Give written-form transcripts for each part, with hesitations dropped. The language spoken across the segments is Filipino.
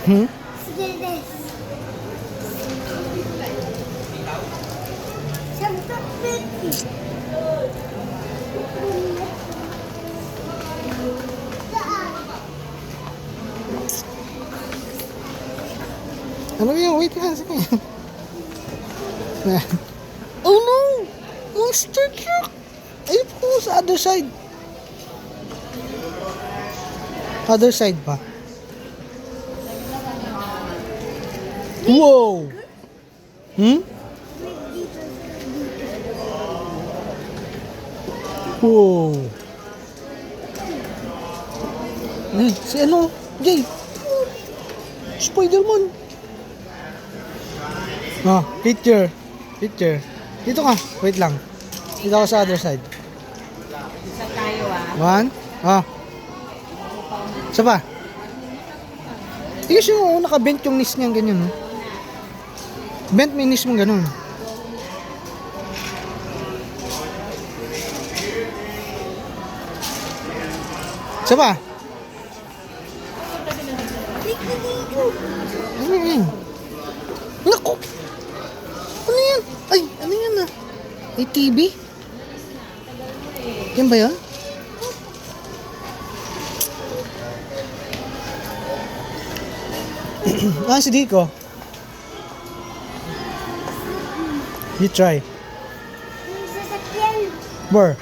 Hmm? Ano yun? Wait lang. Sige. Oh no! Monster truck! Ayun po sa other side. Other side pa. Wow! Hmm? Wow! Si ano? Jay! Spider-Man! Ah, picture. Picture. Dito ka. Wait lang. Dito ako sa other side. Isa tayo ah. One. Ah. Isa pa. Tingnan yung naka-bent yung knees niya ganyan. No? Bent may knees mo ganun. Isa pa. Ano yan? Naku! Ano yan? Ay, ano yan ah? Ay, TV? Yan ba yan? Ah, si Dico. You try. Where?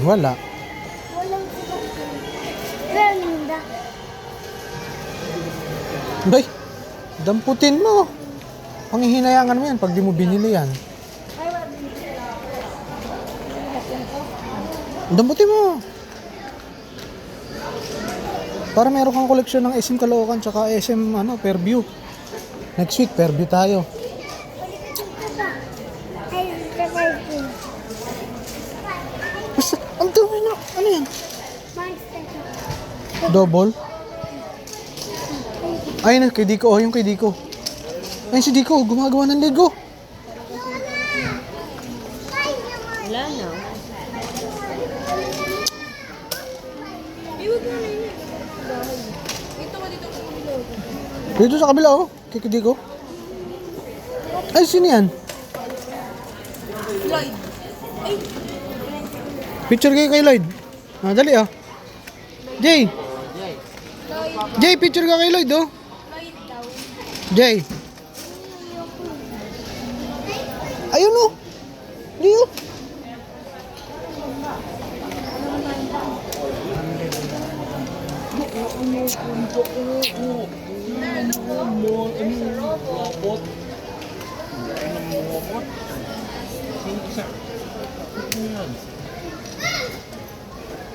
Wala. Bay, damputin mo. Panghihinayangan mo yan pag di mo binili yan. Damputin mo. Para meron kang koleksyon ng SM Caloocan tsaka SM Fairview. Next week, Fairview tayo. Basta, ang dami na. Ano yan? Double? Ayun, kay Dico. Oh, yung kay Dico. Ayun si Dico, gumagawa ng Lego. Wala na. Dito sa kabila, oh. Kay Dico. Ay, sino yan? Lloyd. Ay, Picture kayo kay Lloyd. Ah, dali, ah. Jay. Jay, picture ka kay Lloyd, oh. Jay. Ayun, oh. Di, oh.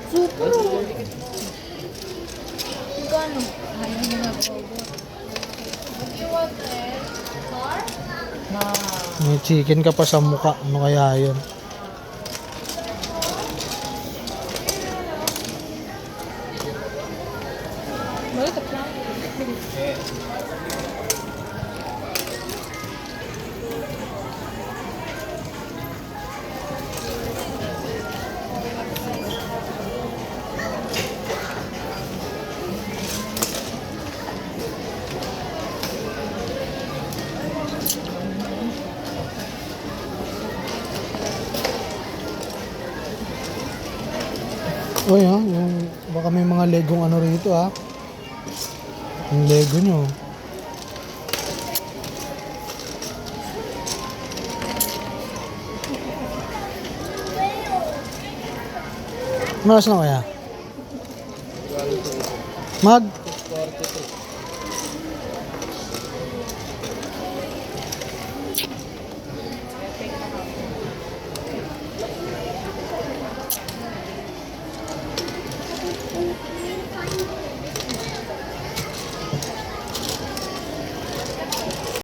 super. Gano? Ayaw mo na robot. You want it? Car? May chicken ka pa sa mukha. Ano kaya yun? Wait, a plan. Uy, ha? Yung, baka may mga legong ano rito, ha? Yung lego nyo. Malas na kaya? Mag?